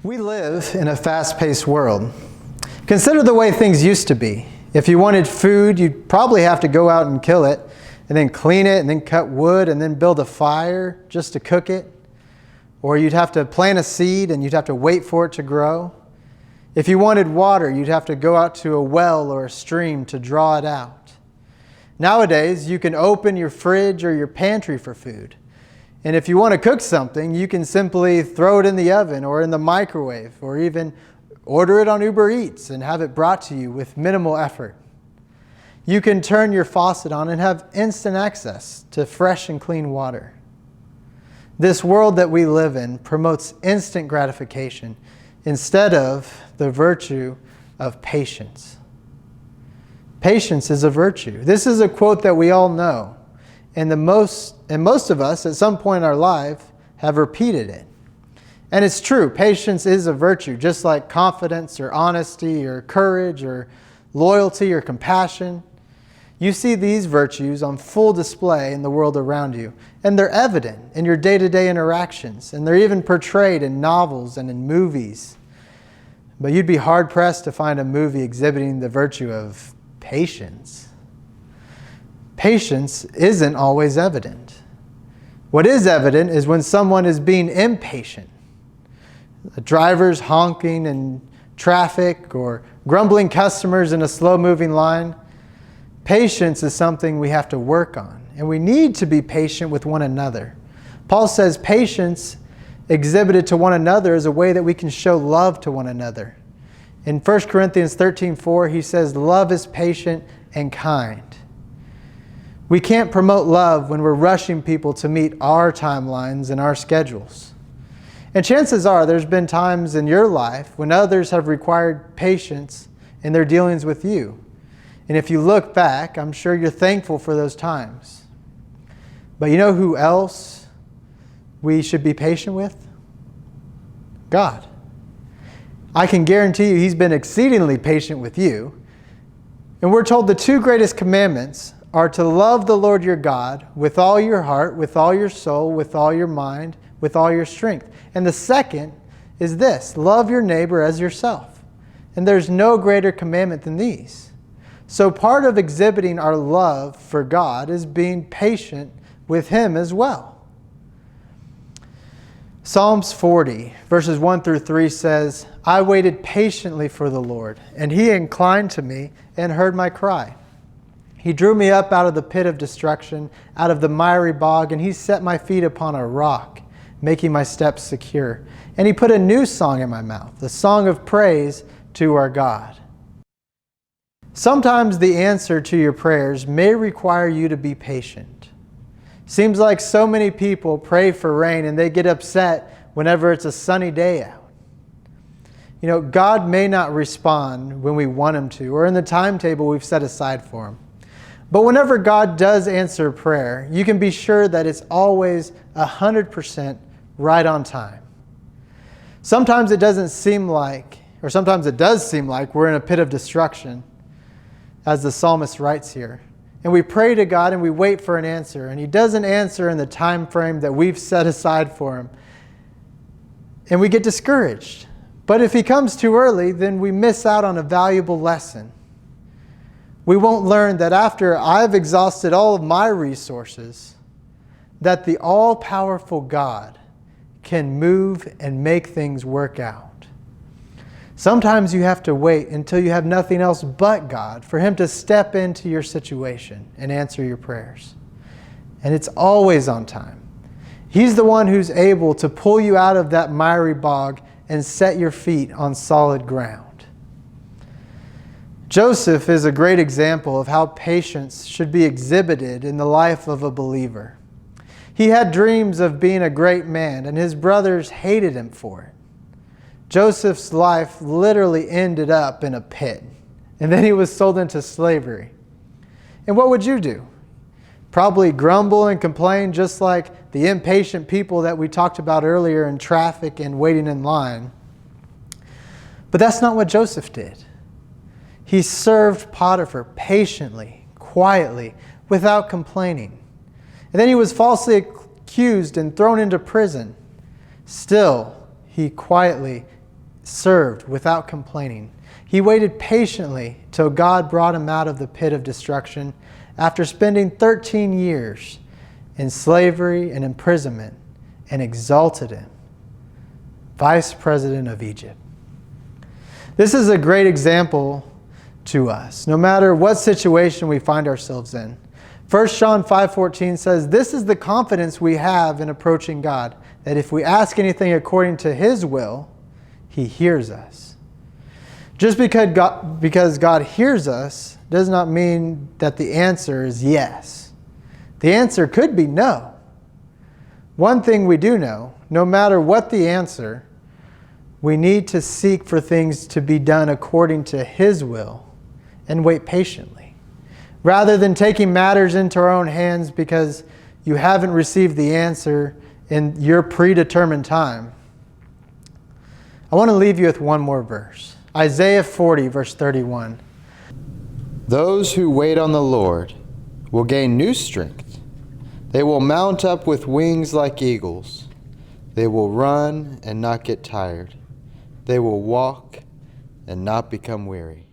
We live in a fast-paced world. Consider the way things used to be. If you wanted food, you'd probably have to go out and kill it, and then clean it, and then cut wood, and then build a fire just to cook it. Or you'd have to plant a seed, and you'd have to wait for it to grow. If you wanted water, you'd have to go out to a well or a stream to draw it out. Nowadays, you can open your fridge or your pantry for food. And if you want to cook something, you can simply throw it in the oven or in the microwave, or even order it on Uber Eats and have it brought to you with minimal effort. You can turn your faucet on and have instant access to fresh and clean water. This world that we live in promotes instant gratification instead of the virtue of patience. Patience is a virtue. This is a quote that we all know. And most of us, at some point in our life, have repeated it. And it's true, patience is a virtue, just like confidence or honesty or courage or loyalty or compassion. You see these virtues on full display in the world around you, and they're evident in your day-to-day interactions, and they're even portrayed in novels and in movies. But you'd be hard-pressed to find a movie exhibiting the virtue of patience. Patience isn't always evident. What is evident is when someone is being impatient. The driver's honking in traffic or grumbling customers in a slow-moving line. Patience is something we have to work on, and we need to be patient with one another. Paul says patience exhibited to one another is a way that we can show love to one another. In 1 Corinthians 13:4, he says, "Love is patient and kind." We can't promote love when we're rushing people to meet our timelines and our schedules. And chances are there's been times in your life when others have required patience in their dealings with you. And if you look back, I'm sure you're thankful for those times. But you know who else we should be patient with? God. I can guarantee you He's been exceedingly patient with you. And we're told the two greatest commandments are to love the Lord your God with all your heart, with all your soul, with all your mind, with all your strength. And the second is this: love your neighbor as yourself. And there's no greater commandment than these. So part of exhibiting our love for God is being patient with Him as well. Psalms 40, verses 1 through 3 says, "I waited patiently for the Lord, and He inclined to me and heard my cry. He drew me up out of the pit of destruction, out of the miry bog, and He set my feet upon a rock, making my steps secure. And He put a new song in my mouth, the song of praise to our God." Sometimes the answer to your prayers may require you to be patient. Seems like so many people pray for rain and they get upset whenever it's a sunny day out. You know, God may not respond when we want Him to, or in the timetable we've set aside for Him. But whenever God does answer prayer, you can be sure that it's always 100% right on time. Sometimes it doesn't seem like, or sometimes it does seem like we're in a pit of destruction, as the psalmist writes here. And we pray to God and we wait for an answer, and He doesn't answer in the time frame that we've set aside for Him. And we get discouraged. But if He comes too early, then we miss out on a valuable lesson. We won't learn that after I've exhausted all of my resources, that the all-powerful God can move and make things work out. Sometimes you have to wait until you have nothing else but God for Him to step into your situation and answer your prayers. And it's always on time. He's the one who's able to pull you out of that miry bog and set your feet on solid ground. Joseph is a great example of how patience should be exhibited in the life of a believer. He had dreams of being a great man, and his brothers hated him for it. Joseph's life literally ended up in a pit, and then he was sold into slavery. And what would you do? Probably grumble and complain just like the impatient people that we talked about earlier in traffic and waiting in line. But that's not what Joseph did. He served Potiphar patiently, quietly, without complaining. And then he was falsely accused and thrown into prison. Still, he quietly served without complaining. He waited patiently till God brought him out of the pit of destruction after spending 13 years in slavery and imprisonment, and exalted him vice president of Egypt. This is a great example to us, no matter what situation we find ourselves in. 1 John 5:14 says, "This is the confidence we have in approaching God, that if we ask anything according to His will, He hears us." Just because God hears us does not mean that the answer is yes. The answer could be no. One thing we do know, no matter what the answer, we need to seek for things to be done according to His will and wait patiently, rather than taking matters into our own hands because you haven't received the answer in your predetermined time. I want to leave you with one more verse. Isaiah 40, verse 31. Those who wait on the Lord will gain new strength. They will mount up with wings like eagles. They will run and not get tired. They will walk and not become weary.